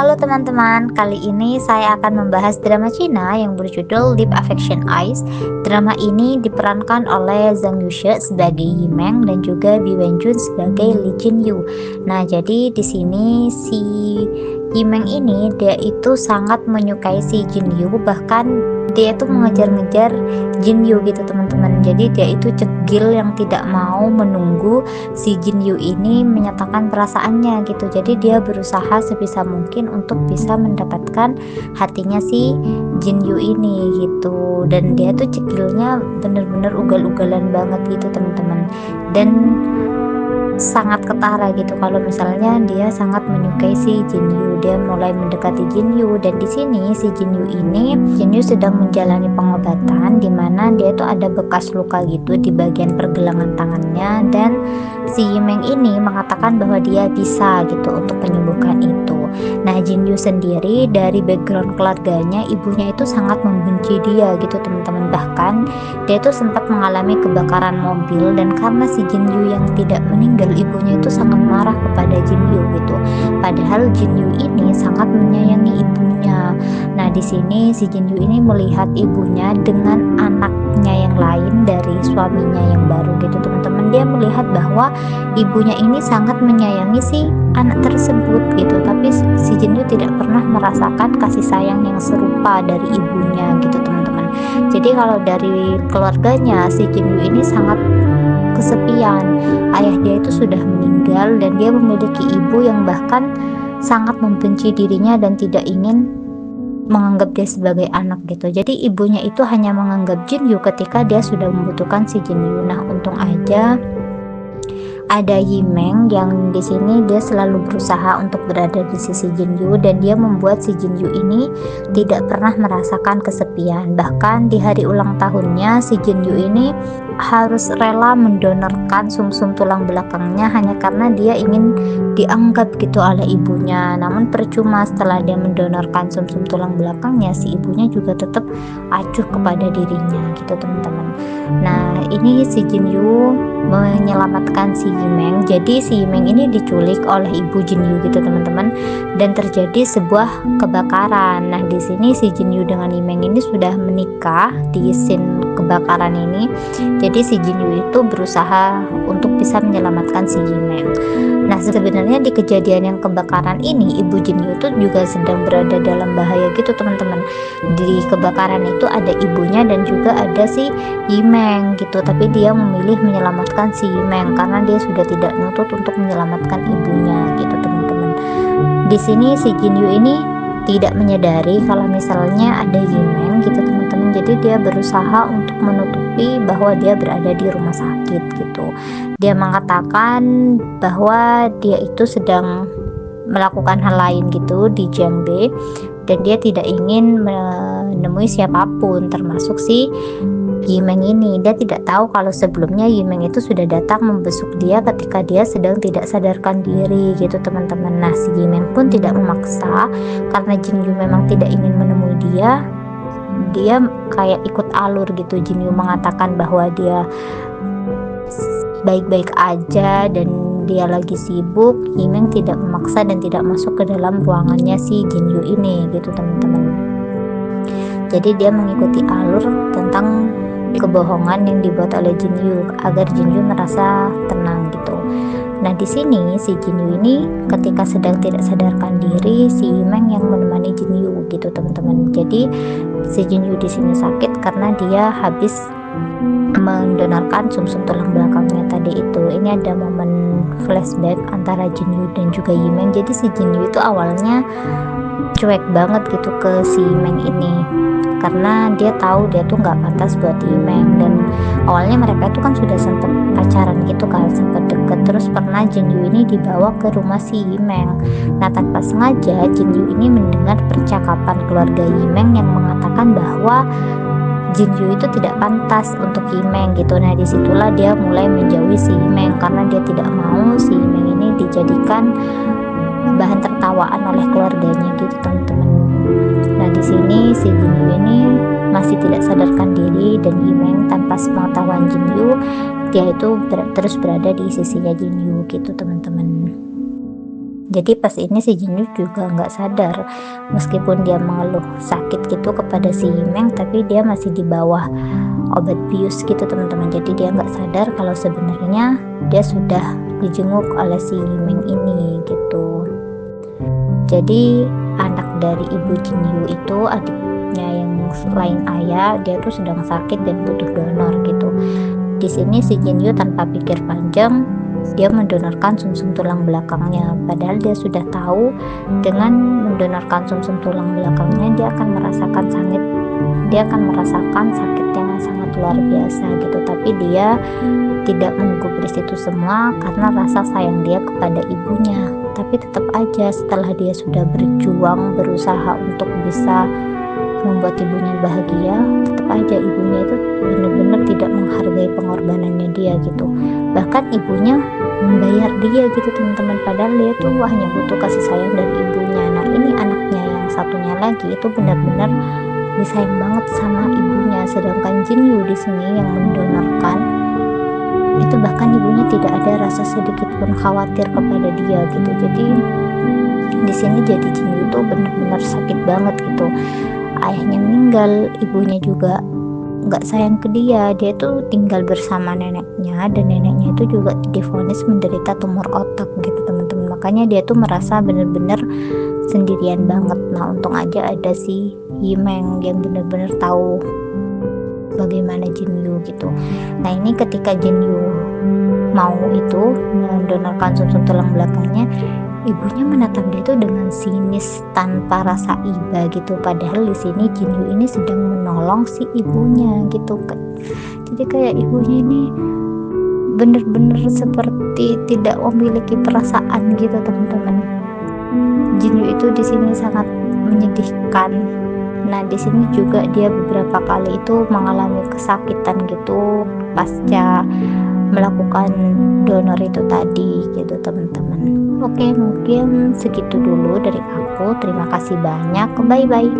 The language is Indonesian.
Halo teman-teman, kali ini saya akan membahas drama Cina yang berjudul Deep Affection Eyes. Drama ini diperankan oleh Zhang Yushe sebagai Yimeng dan juga Bi Wenjun sebagai Lee Jin Yu. Nah, jadi di sini si Yimeng ini dia itu sangat menyukai si Jin Yu, bahkan dia itu mengejar-ngejar Jin Yu gitu teman-teman. Jadi dia itu cegil yang tidak mau menunggu si Jin Yu ini menyatakan perasaannya gitu. Jadi dia berusaha sebisa mungkin untuk bisa mendapatkan hatinya si Jin Yu ini gitu. Dan dia tuh cegilnya bener-bener ugal-ugalan banget gitu teman-teman. Dan sangat ketara gitu kalau misalnya dia sangat menyukai si Jin Yu. Dia mulai mendekati Jin Yu, dan di sini si Jin Yu ini sedang menjalani pengobatan di mana dia tuh ada bekas luka gitu di bagian pergelangan tangannya, dan si Yimeng ini mengatakan bahwa dia bisa gitu untuk menyembuhkan itu. Nah, Jin Yu sendiri dari background keluarganya, ibunya itu sangat membenci dia gitu teman-teman. Bahkan dia itu sempat mengalami kebakaran mobil, dan karena si Jin Yu yang tidak meninggal, ibunya itu sangat marah kepada Jin Yu gitu. Padahal Jin Yu ini sangat menyayangi ibunya. Nah, di sini si Jin Yu ini melihat ibunya dengan anaknya yang lain dari suaminya yang baru gitu teman-teman. Dia melihat bahwa ibunya ini sangat menyayangi si anak tersebut gitu, tapi si Jin Yu tidak pernah merasakan kasih sayang yang serupa dari ibunya gitu teman-teman. Jadi kalau dari keluarganya, si Jin Yu ini sangat kesepian. Ayah dia itu sudah meninggal, dan dia memiliki ibu yang bahkan sangat membenci dirinya dan tidak ingin menganggap dia sebagai anak gitu. Jadi ibunya itu hanya menganggap Jin Yu ketika dia sudah membutuhkan si Jin Yu. Nah, untung aja ada Yimeng yang di sini dia selalu berusaha untuk berada di sisi Jin Yu, dan dia membuat si Jin Yu ini tidak pernah merasakan kesepian. Bahkan di hari ulang tahunnya, si Jin Yu ini harus rela mendonorkan sumsum tulang belakangnya hanya karena dia ingin dianggap gitu oleh ibunya. Namun percuma, setelah dia mendonorkan sumsum tulang belakangnya, si ibunya juga tetap acuh kepada dirinya gitu teman-teman. Nah, ini si Jin Yu menyelamatkan si Yimeng. Jadi si Yimeng ini diculik oleh ibu Jin Yu gitu teman-teman, dan terjadi sebuah kebakaran. Nah, di sini si Jin Yu dengan Yimeng ini sudah menikah di scene kebakaran ini. Jadi si Jin Yu itu berusaha untuk bisa menyelamatkan si Yimeng. Nah, sebenarnya di kejadian yang kebakaran ini, ibu Jin Yu itu juga sedang berada dalam bahaya gitu teman-teman. Di kebakaran itu ada ibunya dan juga ada si Yimeng gitu, tapi dia memilih menyelamatkan si Yimeng karena dia sudah tidak nutut untuk menyelamatkan ibunya gitu teman-teman. Di sini si Jin Yu ini tidak menyadari kalau misalnya ada Yimeng gitu teman-teman. Jadi dia berusaha untuk menutupi bahwa dia berada di rumah sakit gitu. Dia mengatakan bahwa dia itu sedang melakukan hal lain gitu di Jiangbe, dan dia tidak ingin menemui siapapun termasuk si Yimeng ini. Dia tidak tahu kalau sebelumnya Yimeng itu sudah datang membesuk dia ketika dia sedang tidak sadarkan diri gitu teman-teman. Nah, si Yimeng pun tidak memaksa karena Jin Yu memang tidak ingin menemui dia. Dia kayak ikut alur gitu. Jin Yu mengatakan bahwa dia baik-baik aja dan dia lagi sibuk. Yimeng tidak memaksa dan tidak masuk ke dalam ruangannya si Jin Yu ini gitu teman-teman. Jadi dia mengikuti alur tentang kebohongan yang dibuat oleh Jin Yu agar Jin Yu merasa tenang gitu. Nah, di sini si Jin Yu ini ketika sedang tidak sadarkan diri, si Yimeng yang menemani Jin Yu gitu teman-teman. Jadi si Jin Yu di sini sakit karena dia habis mendonorkan sumsum tulang belakangnya tadi itu. Ini ada momen flashback antara Jin Yu dan juga Yimeng. Jadi si Jin Yu itu awalnya cuek banget gitu ke si Yimeng ini karena dia tahu dia tuh nggak pantas buat Yimeng. Dan awalnya mereka itu kan sudah sempat pacaran gitu kan, sempat deket. Terus pernah Jin Yu ini dibawa ke rumah si Yimeng. Nah, tanpa sengaja Jin Yu ini mendengar percakapan keluarga Yimeng yang mengatakan bahwa Jin Yu itu tidak pantas untuk Yimeng gitu. Nah, disitulah dia mulai menjauhi si Yimeng karena dia tidak mau si Yimeng ini dijadikan bahan tertawaan oleh keluarganya gitu teman-teman. Nah, di sini si Jin Yu ini masih tidak sadarkan diri, dan Yimeng tanpa sepengetahuan Jin Yu, dia itu terus berada di sisinya Jin Yu gitu teman-teman. Jadi pas ini si Jinyu juga nggak sadar, meskipun dia mengeluh sakit gitu kepada si Yimeng, tapi dia masih di bawah obat bius gitu teman-teman. Jadi dia nggak sadar kalau sebenarnya dia sudah dijenguk oleh si Yimeng ini gitu. Jadi anak dari ibu Jinyu itu, adiknya yang selain ayah, dia tuh sedang sakit dan butuh donor gitu. Di sini si Jinyu tanpa pikir panjang, dia mendonorkan sumsum tulang belakangnya, padahal dia sudah tahu dengan mendonorkan sumsum tulang belakangnya dia akan merasakan sakit yang sangat luar biasa gitu. Tapi dia tidak menggubris itu semua karena rasa sayang dia kepada ibunya. Tapi tetap aja setelah dia sudah berjuang berusaha untuk bisa membuat ibunya bahagia, tetap aja ibunya itu benar-benar tidak menghargai pengorbanannya dia gitu. Bahkan ibunya membayar dia gitu teman-teman, padahal dia tuh hanya butuh kasih sayang dari ibunya. Nah ini anaknya yang satunya lagi itu benar-benar disayang banget sama ibunya, sedangkan Jinyu di sini yang mendonorkan itu bahkan ibunya tidak ada rasa sedikit pun khawatir kepada dia gitu. Jadi di sini jadi Jinyu itu benar-benar sakit banget gitu. Ayahnya meninggal, ibunya juga nggak sayang ke dia tuh tinggal bersama neneknya, dan neneknya itu juga divonis menderita tumor otak gitu teman-teman. Makanya dia tuh merasa bener-bener sendirian banget. Nah untung aja ada si Yimeng yang bener-bener tahu bagaimana Jinyu gitu. Nah ini ketika Jinyu mau itu mendonorkan sumsum tulang belakangnya, ibunya menatap dia tuh dengan sinis tanpa rasa iba gitu. Padahal di sini Jinyu ini sedang menolong si ibunya gitu. Jadi kayak ibunya ini bener-bener seperti tidak memiliki perasaan gitu teman-teman. Jinyu itu di sini sangat menyedihkan. Nah di sini juga dia beberapa kali itu mengalami kesakitan gitu pasca melakukan donor itu tadi gitu teman-teman. Oke, mungkin segitu dulu dari aku. Terima kasih banyak. Bye bye.